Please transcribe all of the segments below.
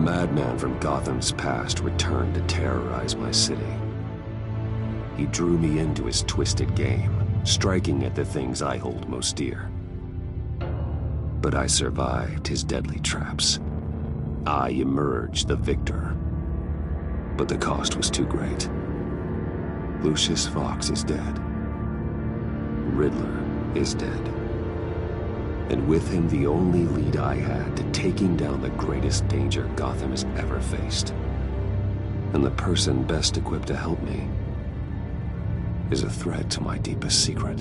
madman from Gotham's past returned to terrorize my city. He drew me into his twisted game, striking at the things I hold most dear. But I survived his deadly traps. I emerged the victor. But the cost was too great. Lucius Fox is dead. Riddler is dead. And with him the only lead I had to taking down the greatest danger Gotham has ever faced. And the person best equipped to help me is a threat to my deepest secret.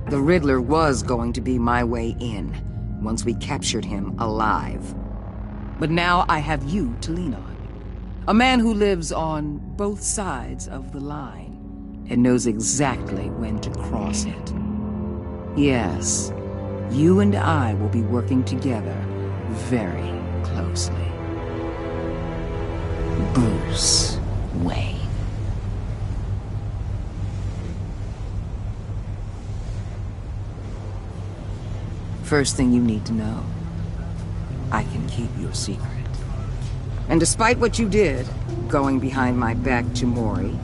The Riddler was going to be my way in, once we captured him alive. But now I have you to lean on. A man who lives on both sides of the line, and knows exactly when to cross it. Yes, you and I will be working together very closely. Bruce Wayne. First thing you need to know, I can keep your secret. And despite what you did, going behind my back to Mori,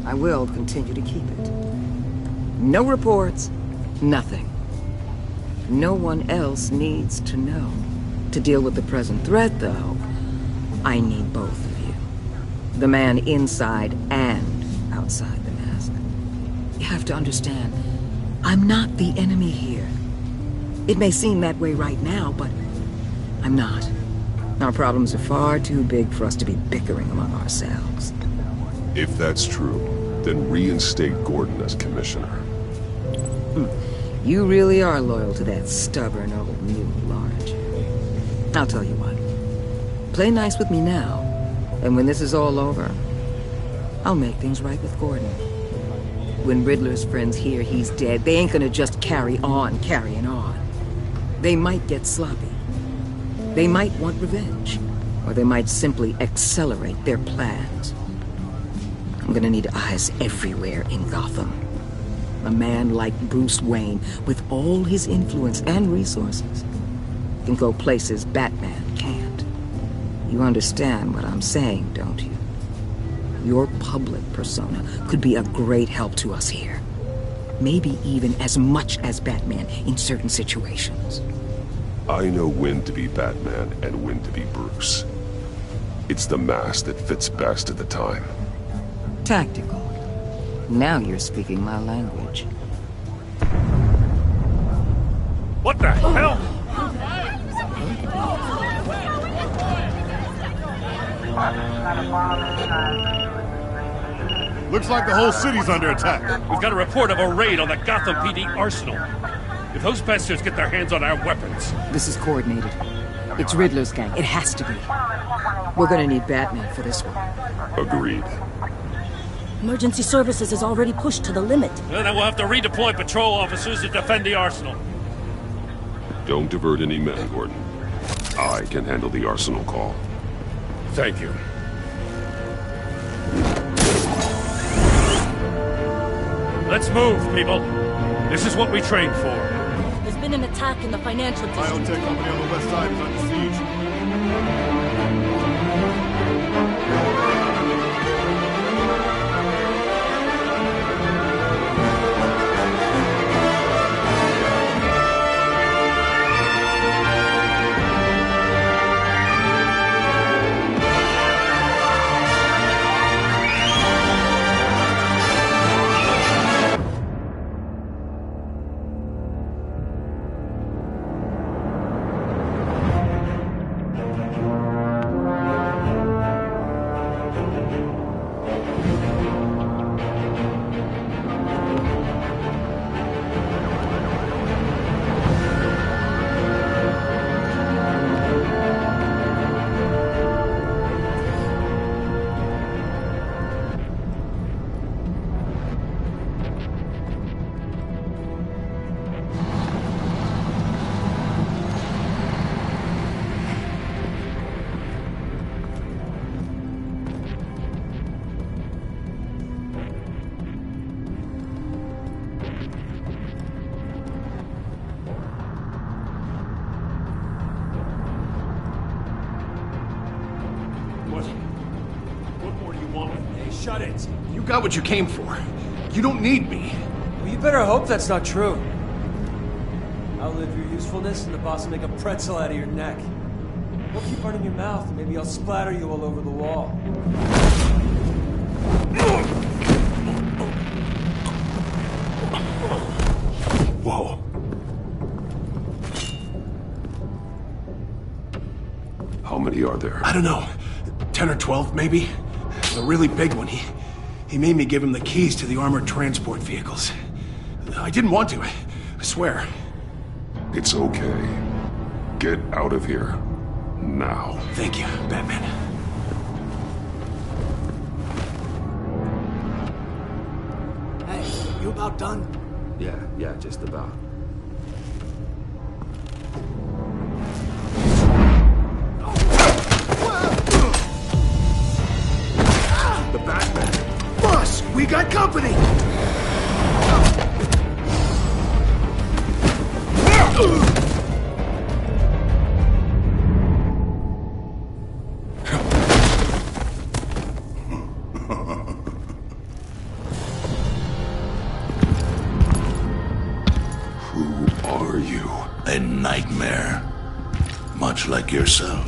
I will continue to keep it. No reports, nothing. No one else needs to know. To deal with the present threat, though, I need both of you. The man inside and outside the mask. You have to understand, I'm not the enemy here. It may seem that way right now, but I'm not. Our problems are far too big for us to be bickering among ourselves. If that's true, then reinstate Gordon as commissioner. You really are loyal to that stubborn old mule, aren't you? I'll tell you what. Play nice with me now, and when this is all over, I'll make things right with Gordon. When Riddler's friends hear he's dead, they ain't gonna just carry on carrying on. They might get sloppy. They might want revenge, or they might simply accelerate their plans. I'm gonna need eyes everywhere in Gotham. A man like Bruce Wayne, with all his influence and resources, can go places Batman can't. You understand what I'm saying, don't you? Your public persona could be a great help to us here. Maybe even as much as Batman in certain situations. I know when to be Batman and when to be Bruce. It's the mask that fits best at the time. Tactical. Now you're speaking my language. What the hell? Looks like the whole city's under attack. We've got a report of a raid on the Gotham PD arsenal. If those bastards get their hands on our weapons... This is coordinated. It's Riddler's gang. It has to be. We're gonna need Batman for this one. Agreed. Emergency services is already pushed to the limit. Then we'll have to redeploy patrol officers to defend the arsenal. Don't divert any men, Gordon. I can handle the arsenal call. Thank you. Let's move, people. This is what we trained for. There's been an attack in the financial district. Biotech company on the west side is under siege. What more do you want? Hey, shut it. You got what you came for. You don't need me. Well, you better hope that's not true. Outlive your usefulness and the boss will make a pretzel out of your neck. Don't keep running your mouth, and maybe I'll splatter you all over the wall. Whoa. How many are there? I don't know. 10 or 12, maybe? The really big one, he made me give him the keys to the armored transport vehicles. I didn't want to, I swear. It's okay. Get out of here. Now. Thank you, Batman. Hey, you about done? Yeah, just about. The Batman! Boss, we got company! A nightmare, much like yourself.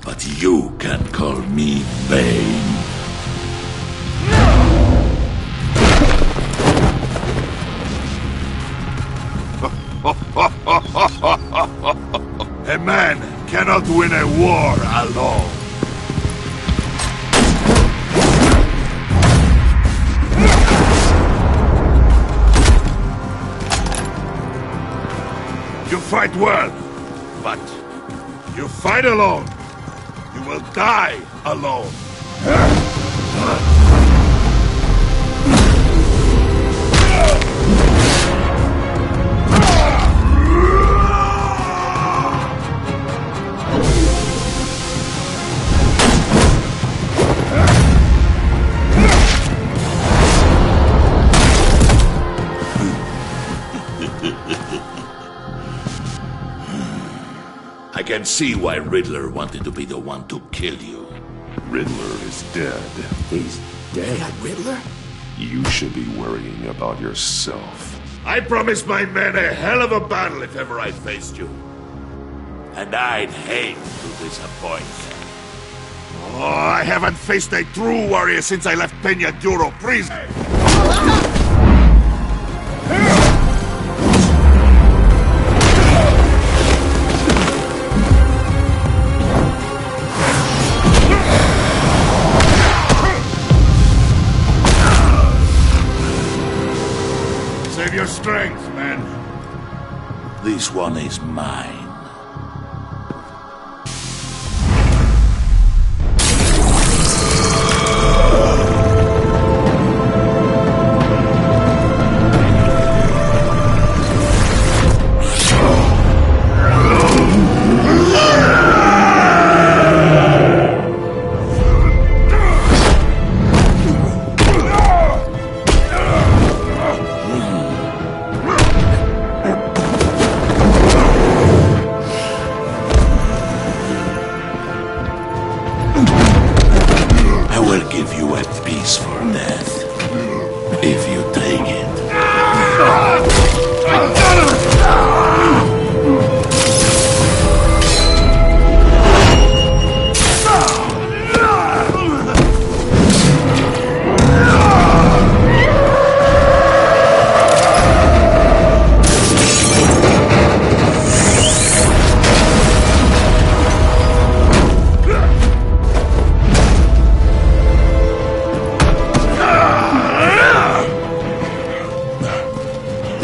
But you can call me Bane. A man cannot win a war alone. You fight well, but you fight alone. You will die alone. I can see why Riddler wanted to be the one to kill you. Riddler is dead. He's dead. That Riddler? You should be worrying about yourself. I promised my men a hell of a battle if ever I faced you. And I'd hate to disappoint. Oh, I haven't faced a true warrior since I left Peña Duro prison. Save your strength, man. This one is mine.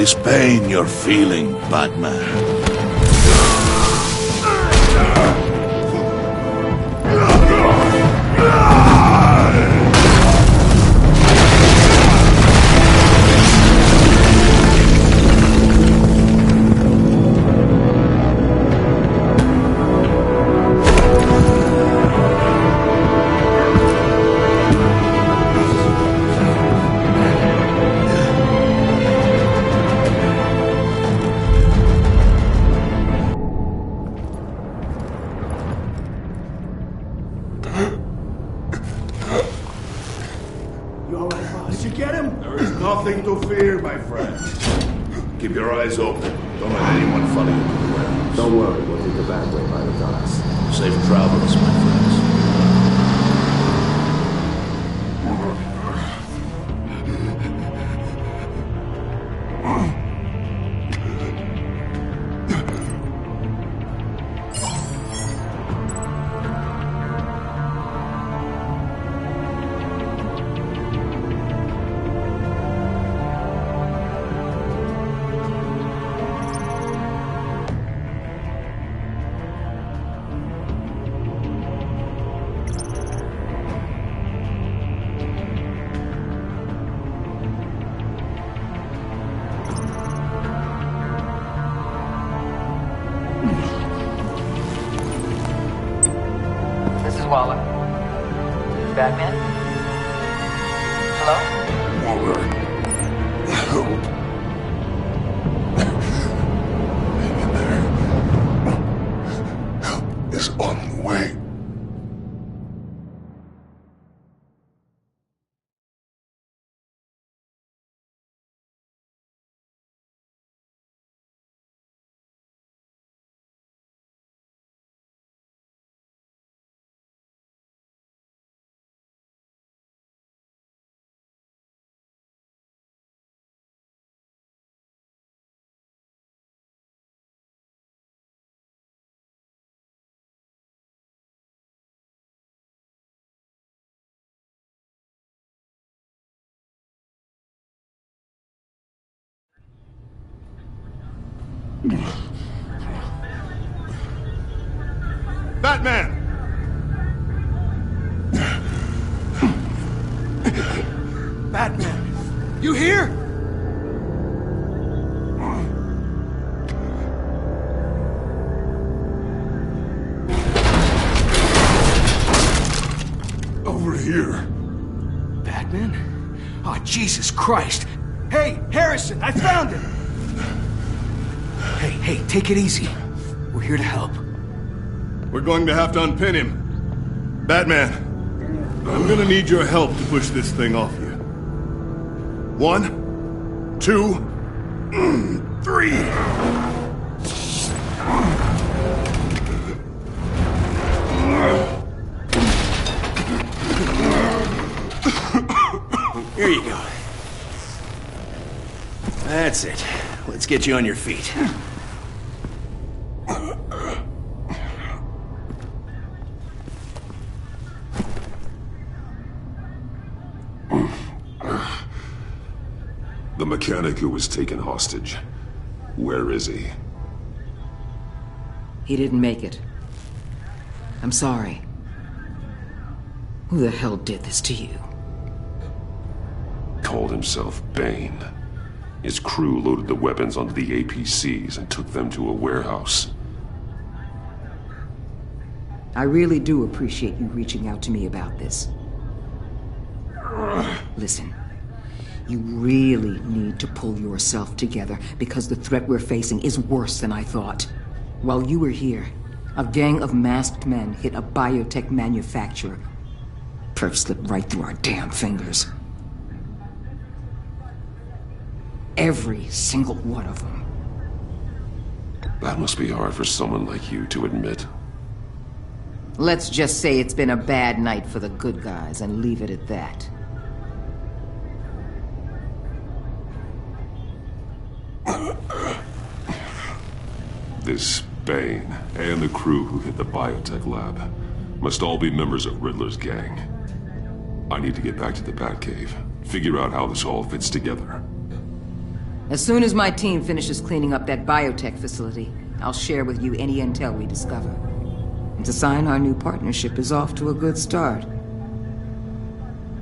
This pain you're feeling, Batman. Did you get him? There is nothing to fear, my friend. Keep your eyes open. Don't let anyone follow you to the warehouse. Don't worry, we'll take the back way by the docks. Safe travels, my friends. Waller. Batman? Hello? Waller. Help. Hang in there. Help is on the way. Batman! Batman! You here? Over here. Batman? Oh, Jesus Christ! Hey, Harrison, I found him! Hey, take it easy. We're here to help. We're going to have to unpin him. Batman, I'm gonna need your help to push this thing off you. 1, 2, 3. Here you go. That's it. Let's get you on your feet. The mechanic who was taken hostage. Where is he? He didn't make it. I'm sorry. Who the hell did this to you? Called himself Bane. His crew loaded the weapons onto the APCs and took them to a warehouse. I really do appreciate you reaching out to me about this. Listen, you really need to pull yourself together because the threat we're facing is worse than I thought. While you were here, a gang of masked men hit a biotech manufacturer. Perf slipped right through our damn fingers. Every single one of them. That must be hard for someone like you to admit. Let's just say it's been a bad night for the good guys and leave it at that. This Bane and the crew who hit the biotech lab must all be members of Riddler's gang. I need to get back to the Batcave, figure out how this all fits together. As soon as my team finishes cleaning up that biotech facility, I'll share with you any intel we discover. And to sign our new partnership is off to a good start.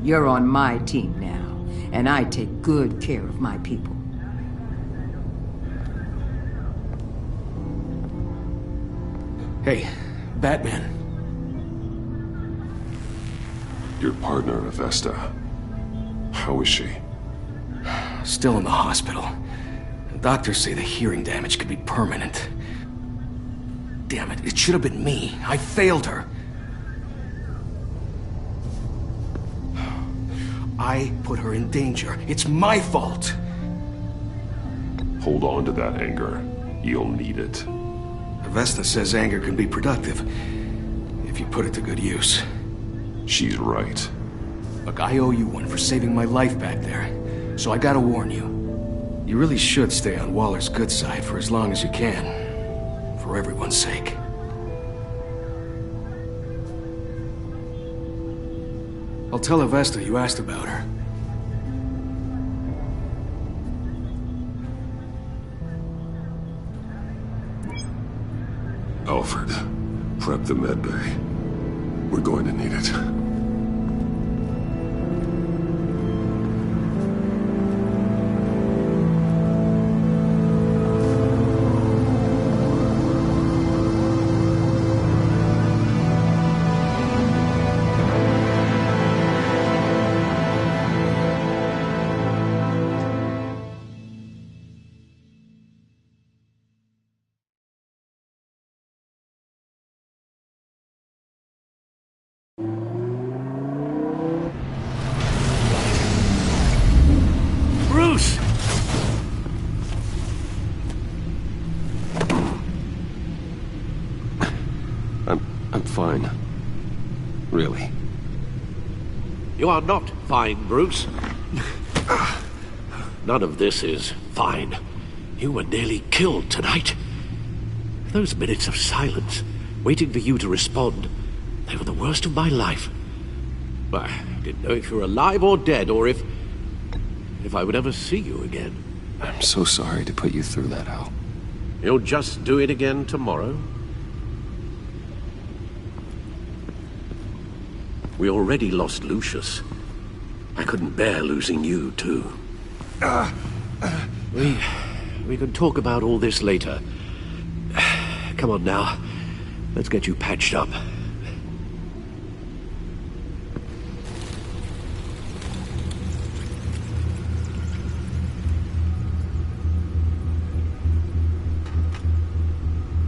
You're on my team now, and I take good care of my people. Hey, Batman. Your partner, Avesta. How is she? Still in the hospital. Doctors say the hearing damage could be permanent. Damn it, it should have been me. I failed her. I put her in danger. It's my fault. Hold on to that anger. You'll need it. Avesta says anger can be productive, if you put it to good use. She's right. Look, I owe you one for saving my life back there, so I gotta warn you. You really should stay on Waller's good side for as long as you can. For everyone's sake. I'll tell Avesta you asked about her. Alfred, prep the med bay. We're going to need it. I'm fine. Really. You are not fine, Bruce. None of this is fine. You were nearly killed tonight. Those minutes of silence, waiting for you to respond, they were the worst of my life. I didn't know if you were alive or dead, or if I would ever see you again. I'm so sorry to put you through that, Al. You'll just do it again tomorrow? We already lost Lucius. I couldn't bear losing you, too. We can talk about all this later. Come on now. Let's get you patched up.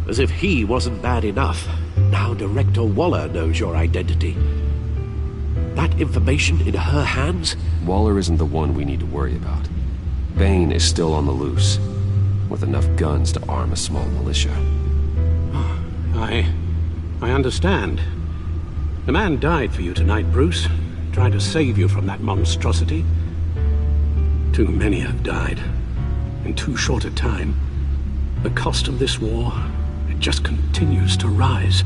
As if he wasn't bad enough, now Director Waller knows your identity. That information in her hands? Waller isn't the one we need to worry about. Bane is still on the loose, with enough guns to arm a small militia. I understand. The man died for you tonight, Bruce, trying to save you from that monstrosity. Too many have died, in too short a time. The cost of this war, it just continues to rise.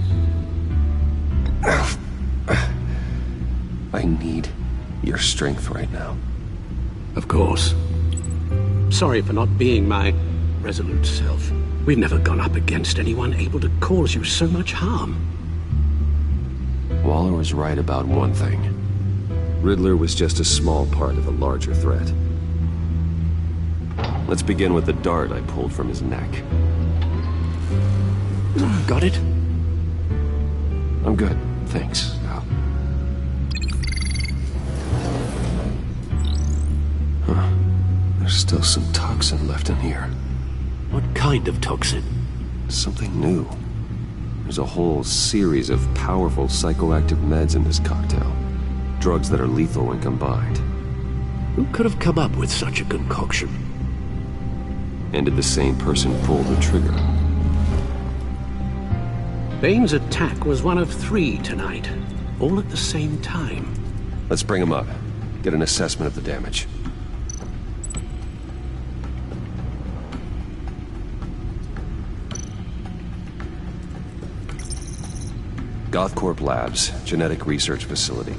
I need your strength right now. Of course. Sorry for not being my resolute self. We've never gone up against anyone able to cause you so much harm. Waller was right about one thing. Riddler was just a small part of a larger threat. Let's begin with the dart I pulled from his neck. Got it? I'm good, thanks, Al. Huh. There's still some toxin left in here. What kind of toxin? Something new. There's a whole series of powerful psychoactive meds in this cocktail. Drugs that are lethal when combined. Who could have come up with such a concoction? And did the same person pull the trigger? Bane's attack was one of 3 tonight, all at the same time. Let's bring him up. Get an assessment of the damage. Gothcorp Labs, genetic research facility.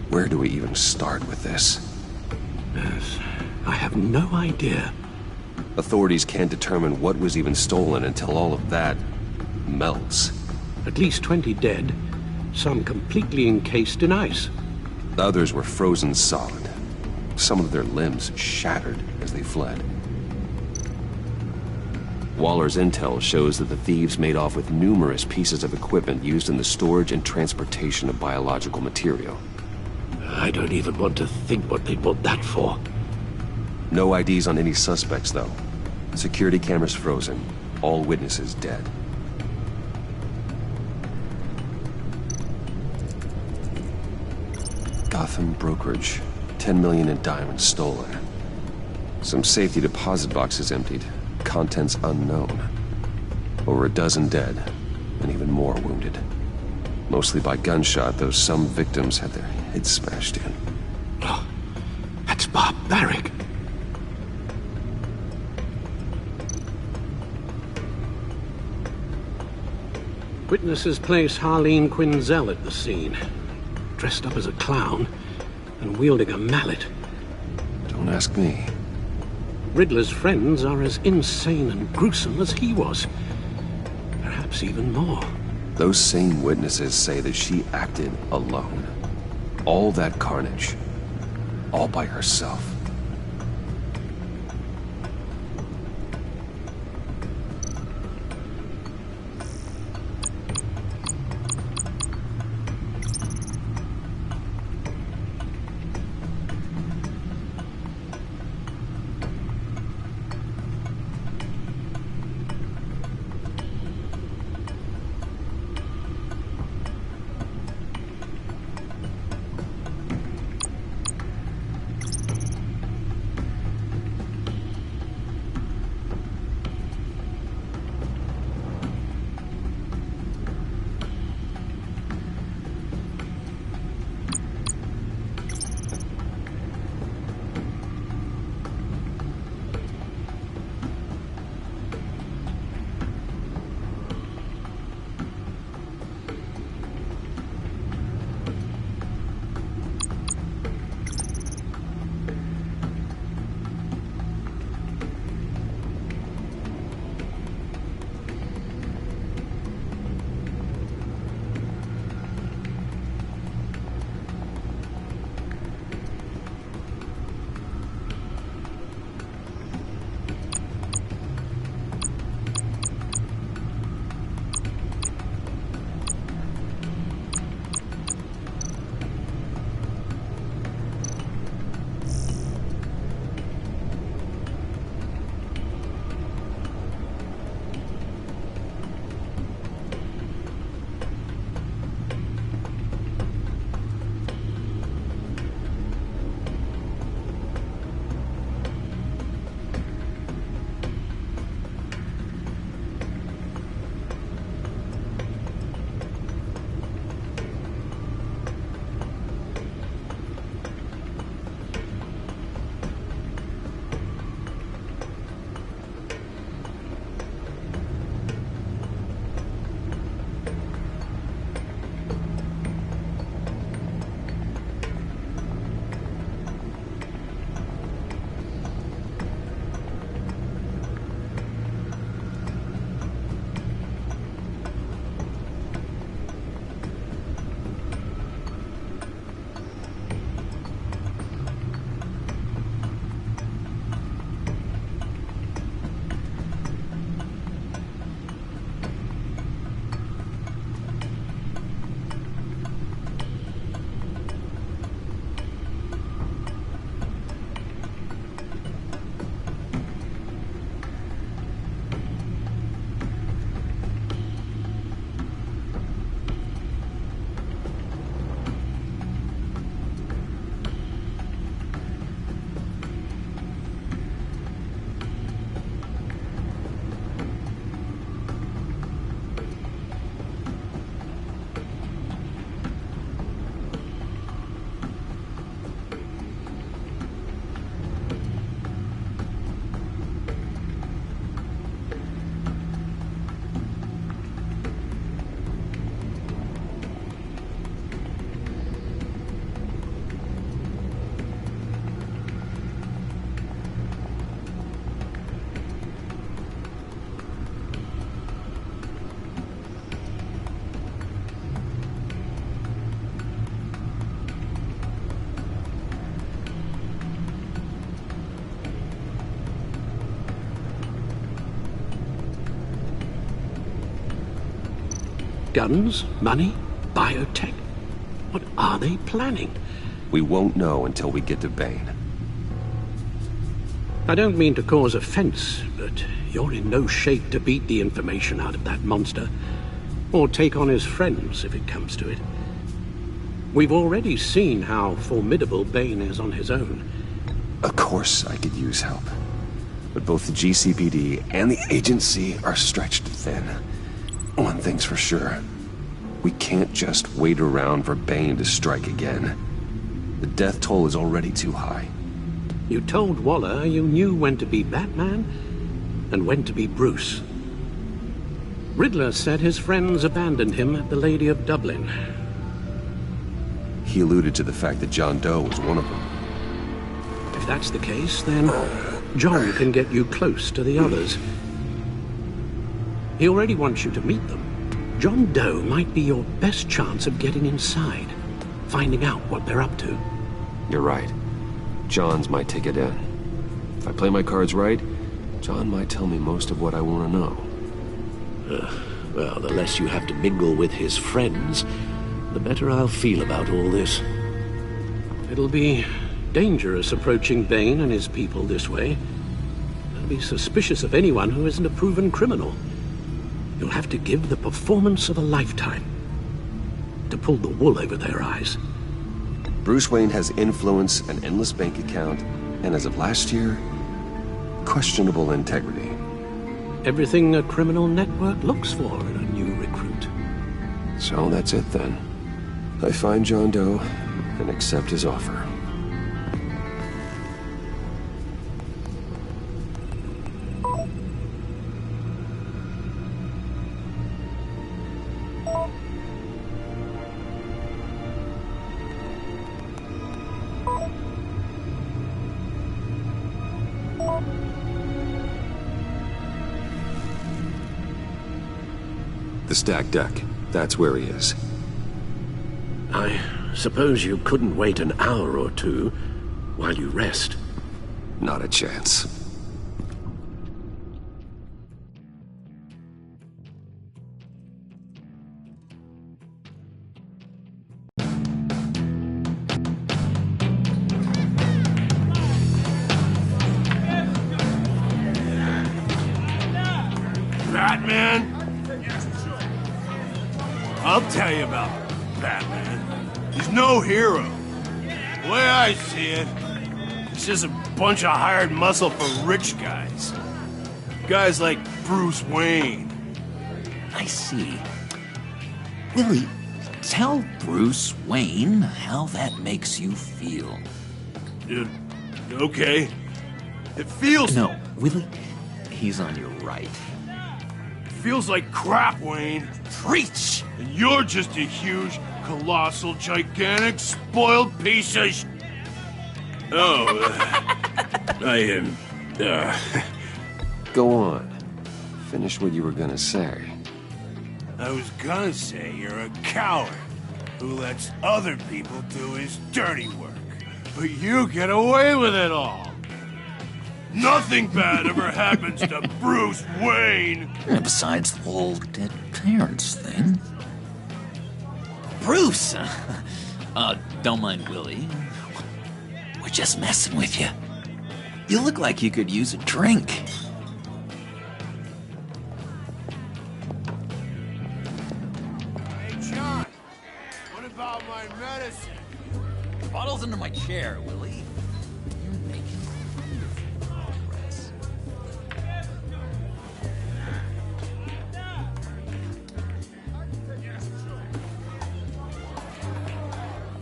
Where do we even start with this? Yes, I have no idea. Authorities can't determine what was even stolen until all of that melts. At least 20 dead, some completely encased in ice. Others were frozen solid. Some of their limbs shattered as they fled. Waller's intel shows that the thieves made off with numerous pieces of equipment used in the storage and transportation of biological material. I don't even want to think what they bought that for. No IDs on any suspects, though. Security cameras frozen. All witnesses dead. Gotham brokerage. 10 million in diamonds stolen. Some safety deposit boxes emptied. Contents unknown. Over a dozen dead, and even more wounded. Mostly by gunshot, though some victims had their heads smashed in. Oh, that's barbaric. Witnesses place Harleen Quinzel at the scene, dressed up as a clown and wielding a mallet. Don't ask me. Riddler's friends are as insane and gruesome as he was. Perhaps even more. Those same witnesses say that she acted alone. All that carnage. All by herself. Guns? Money? Biotech? What are they planning? We won't know until we get to Bane. I don't mean to cause offense, but you're in no shape to beat the information out of that monster, or take on his friends if it comes to it. We've already seen how formidable Bane is on his own. Of course I could use help. But both the GCPD and the agency are stretched thin. One thing's for sure. We can't just wait around for Bane to strike again. The death toll is already too high. You told Waller you knew when to be Batman and when to be Bruce. Riddler said his friends abandoned him at the Lady of Dublin. He alluded to the fact that John Doe was one of them. If that's the case, then John can get you close to the others. He already wants you to meet them. John Doe might be your best chance of getting inside, finding out what they're up to. You're right. John's my ticket in. If I play my cards right, John might tell me most of what I want to know. Well, the less you have to mingle with his friends, the better I'll feel about all this. It'll be dangerous approaching Bane and his people this way. They'll be suspicious of anyone who isn't a proven criminal. You'll have to give the performance of a lifetime to pull the wool over their eyes. Bruce Wayne has influence, an endless bank account, and as of last year, questionable integrity. Everything a criminal network looks for in a new recruit. So that's it then. I find John Doe and accept his offer. The stacked deck. That's where he is. I suppose you couldn't wait an hour or two while you rest. Not a chance. Batman? I'll tell you about Batman. He's no hero. The way I see it, he's just a bunch of hired muscle for rich guys. Guys like Bruce Wayne. I see. Willie, tell Bruce Wayne how that makes you feel. Okay. It feels... No, Willie, he's on your right. Feels like crap, Wayne. Preach! And you're just a huge, colossal, gigantic, spoiled piece of I am, Go on. Finish what you were gonna say. I was gonna say you're a coward who lets other people do his dirty work. But you get away with it all. Nothing bad ever happens to Bruce Wayne. Besides the whole dead parents thing. Bruce! Don't mind Willie. We're just messing with you. You look like you could use a drink. Hey, John. What about my medicine? The bottle's under my chair, Willie. You're making wonderful progress.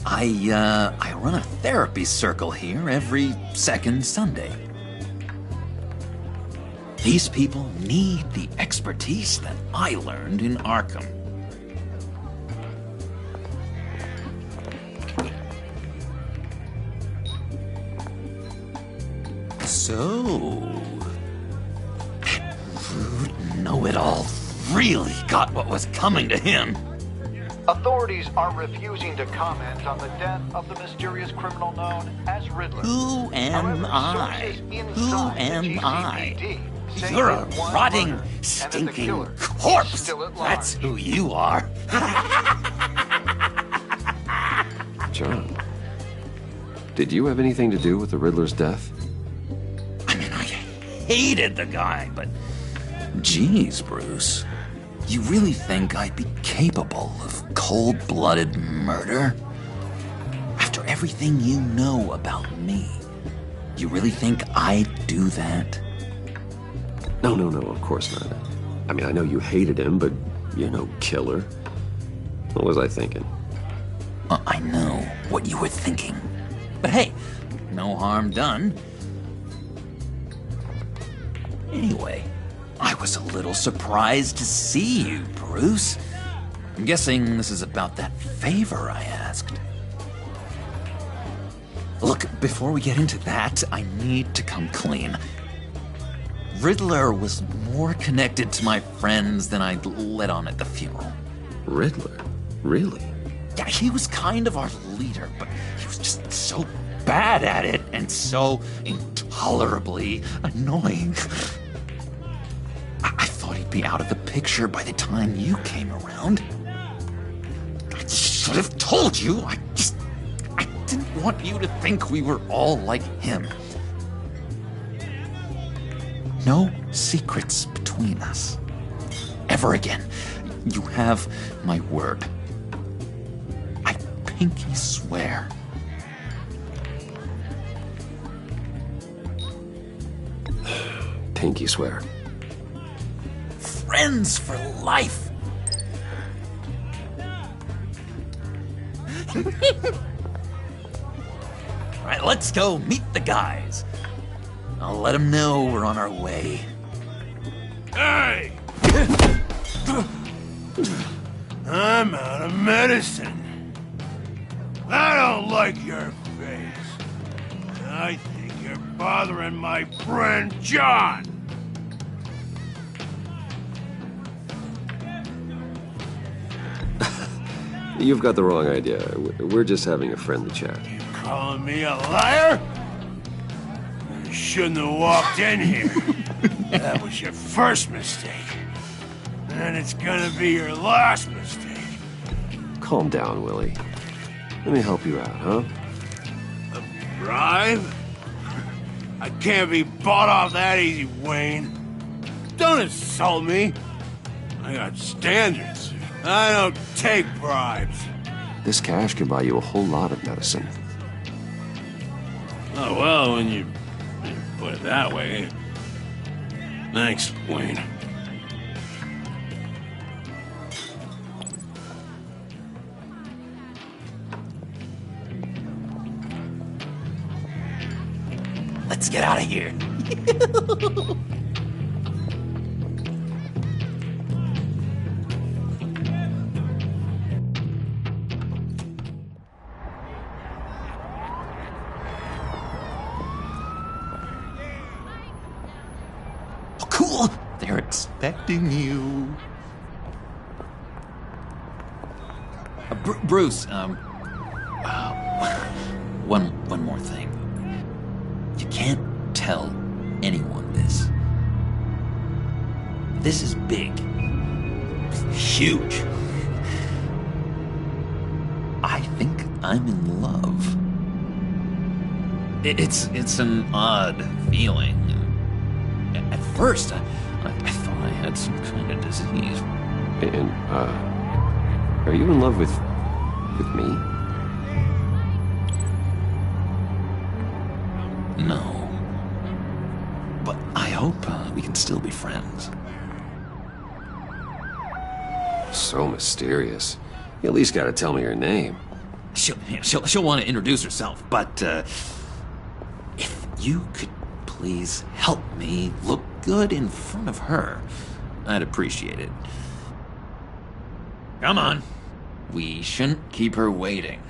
I run a therapy circle here every second Sunday. These people need the expertise that I learned in Arkham. So, that rude know-it-all really got what was coming to him. Authorities are refusing to comment on the death of the mysterious criminal known as Riddler. Who am I? Who am I? You're a rotting, stinking corpse. That's who you are. John, did you have anything to do with the Riddler's death? I mean, I hated the guy, but... Geez, Bruce. You really think I'd be capable of cold-blooded murder? everything you know about me. You really think I'd do that? No, of course not. I mean, I know you hated him, but you're no killer. What was I thinking? I know what you were thinking. But hey, no harm done. Anyway, I was a little surprised to see you, Bruce. I'm guessing this is about that favor I asked. Look, before we get into that, I need to come clean. Riddler was more connected to my friends than I'd let on at the funeral. Riddler? Really? Yeah, he was kind of our leader, but he was just so bad at it and so intolerably annoying. I thought he'd be out of the picture by the time you came around. I should have told you. I didn't want you to think we were all like him. No secrets between us. Ever again. You have my word. I pinky swear. Pinky swear. Friends for life. All right, let's go meet the guys. I'll let them know we're on our way. Hey! I'm out of medicine. I don't like your face. I think you're bothering my friend John. You've got the wrong idea. We're just having a friendly chat. You calling me a liar? You shouldn't have walked in here. That was your first mistake. And it's gonna be your last mistake. Calm down, Willie. Let me help you out, huh? A bribe? I can't be bought off that easy, Wayne. Don't insult me. I got standards. I don't take bribes. This cash could buy you a whole lot of medicine. Oh, well, when you put it that way. Thanks, Wayne. Let's get out of here. Oh, cool. They're expecting you. Bruce, one more thing. You can't tell anyone this. This is big. Huge. I think I'm in love. It's an odd feeling. At first, I thought I had some kind of disease. And, are you in love with me? No. But I hope we can still be friends. So mysterious. You at least gotta tell me her name. She'll want to introduce herself, but if you could please help me look good in front of her, I'd appreciate it. Come on. We shouldn't keep her waiting.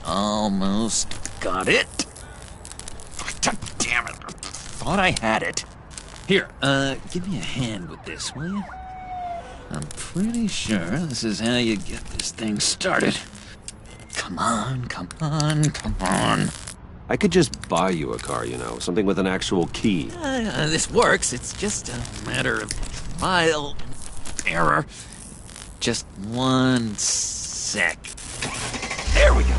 Almost got it. Damn it. Thought I had it. Here, give me a hand with this, will you? I'm pretty sure this is how you get this thing started. Come on, come on, come on. I could just buy you a car, you know, something with an actual key. This works. It's just a matter of trial and error. Just 1 sec. There we go.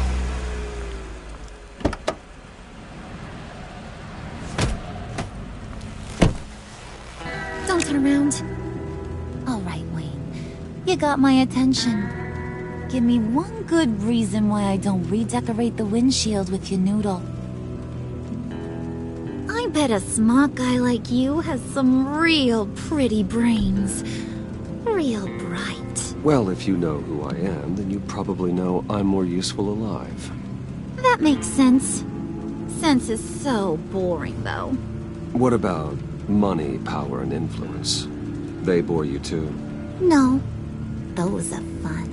You got my attention. Give me one good reason why I don't redecorate the windshield with your noodle. I bet a smart guy like you has some real pretty brains. Real bright. Well, if you know who I am, then you probably know I'm more useful alive. That makes sense. Sense is so boring, though. What about money, power, and influence? They bore you too? No. Those are fun.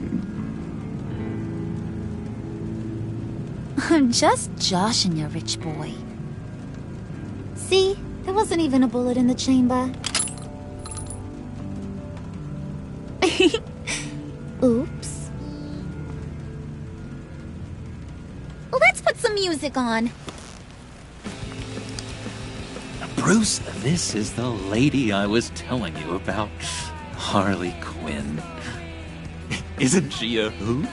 I'm just joshing you, rich boy. See? There wasn't even a bullet in the chamber. Oops. Let's put some music on. Bruce, this is the lady I was telling you about. Harley Quinn. Isn't she a hoot?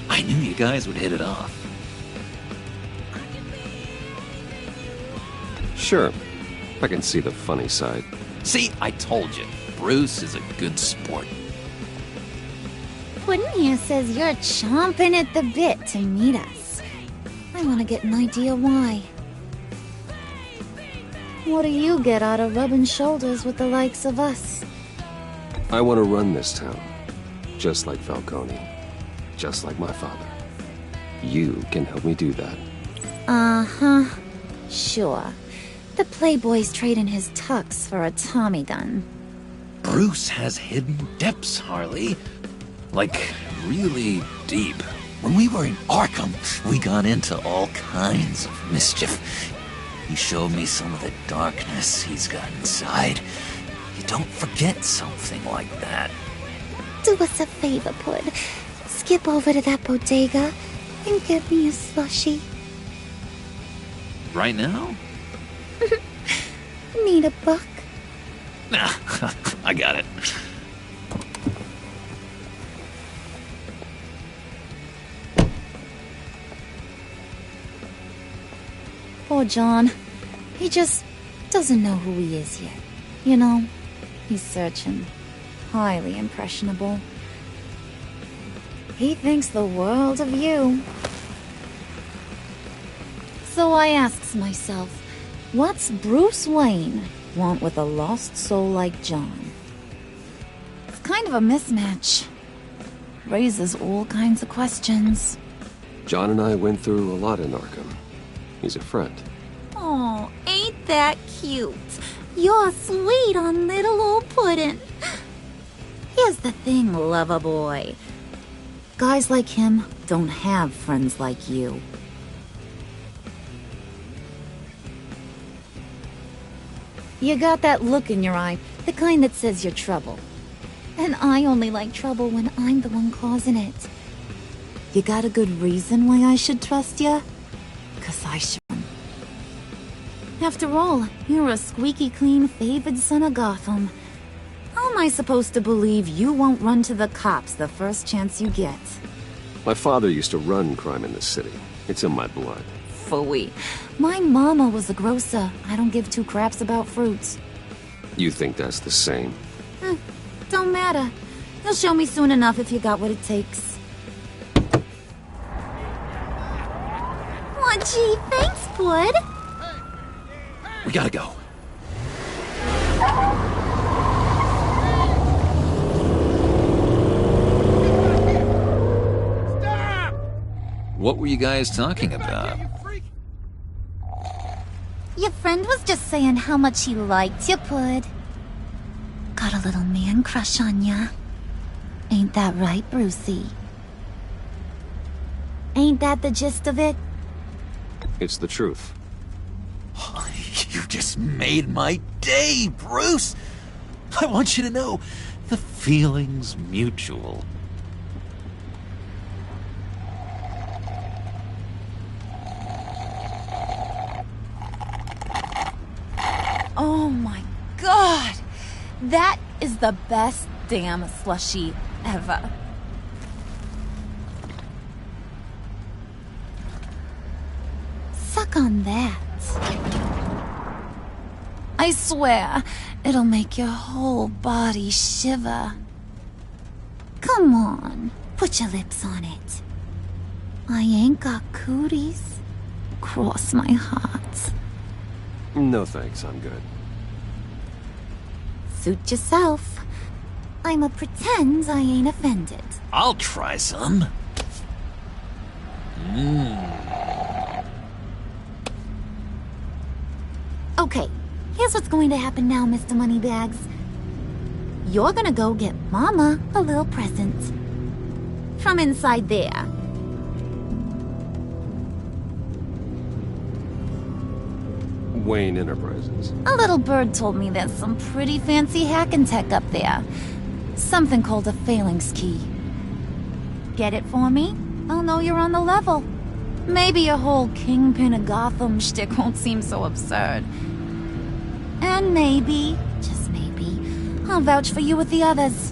I knew you guys would hit it off. Sure. I can see the funny side. See, I told you. Bruce is a good sport. Puddin' here says you're chomping at the bit to meet us. I want to get an idea why. What do you get out of rubbing shoulders with the likes of us? I want to run this town. Just like Falcone. Just like my father. You can help me do that. Uh-huh. Sure. The Playboy's trading his tux for a Tommy gun. Bruce has hidden depths, Harley. Like, really deep. When we were in Arkham, we got into all kinds of mischief. He showed me some of the darkness he's got inside. You don't forget something like that. Do us a favor, Pud. Skip over to that bodega and get me a slushie. Right now? Need a buck? Nah, I got it. Poor John. He just doesn't know who he is yet. You know, he's searching. Highly impressionable. He thinks the world of you. So I asks myself, what's Bruce Wayne want with a lost soul like John? It's kind of a mismatch. Raises all kinds of questions. John and I went through a lot in Arkham. He's a friend. Oh, ain't that cute? You're sweet on little old Puddin'. Here's the thing, lover boy. Guys like him don't have friends like you. You got that look in your eye, the kind that says you're trouble. And I only like trouble when I'm the one causing it. You got a good reason why I should trust you? 'Cause I should. After all, you're a squeaky clean favored son of Gotham. How am I supposed to believe you won't run to the cops the first chance you get? My father used to run crime in the city. It's in my blood. Phooey. My mama was a grocer. I don't give two craps about fruits. You think that's the same? Don't matter. You'll show me soon enough if you got what it takes. Aw, gee, thanks, Bud. We gotta go. Stop! What were you guys talking about? Your friend was just saying how much he liked you, Pud. Got a little man crush on ya. Ain't that right, Brucey? Ain't that the gist of it? It's the truth. You just made my day, Bruce! I want you to know, the feeling's mutual. Oh my god! That is the best damn slushie ever. Suck on that. I swear, it'll make your whole body shiver. Come on, put your lips on it. I ain't got cooties. Cross my heart. No thanks, I'm good. Suit yourself. I'ma pretend I ain't offended. I'll try some. Okay, here's what's going to happen now, Mr. Moneybags. You're gonna go get Mama a little present. From inside there. Wayne Enterprises. A little bird told me there's some pretty fancy hacking tech up there. Something called a phalanx key. Get it for me? I'll know you're on the level. Maybe your whole Kingpin of Gotham shtick won't seem so absurd. And maybe, just maybe, I'll vouch for you with the others.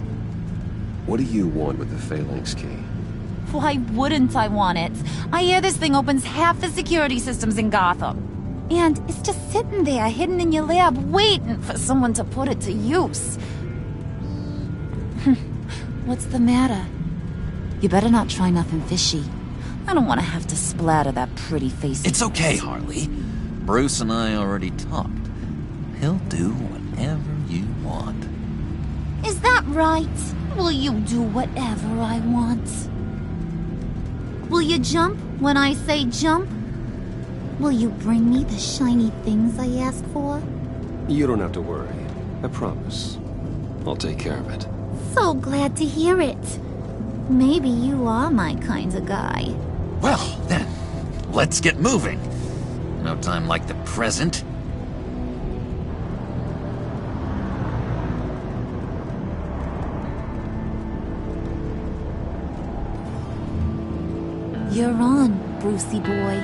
What do you want with the phalanx key? Why wouldn't I want it? I hear this thing opens half the security systems in Gotham. And it's just sitting there, hidden in your lab, waiting for someone to put it to use. What's the matter? You better not try nothing fishy. I don't want to have to splatter that pretty face. It's okay, Harley. Bruce and I already talked. He'll do whatever you want. Is that right? Will you do whatever I want? Will you jump when I say jump? Will you bring me the shiny things I ask for? You don't have to worry. I promise. I'll take care of it. So glad to hear it. Maybe you are my kind of guy. Well, then, let's get moving. No time like the present. You're on, Brucey boy.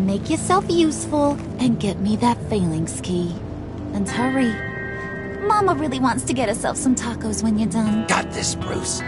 Make yourself useful and get me that phalanx key. And hurry. Mama really wants to get herself some tacos when you're done. Got this, Bruce.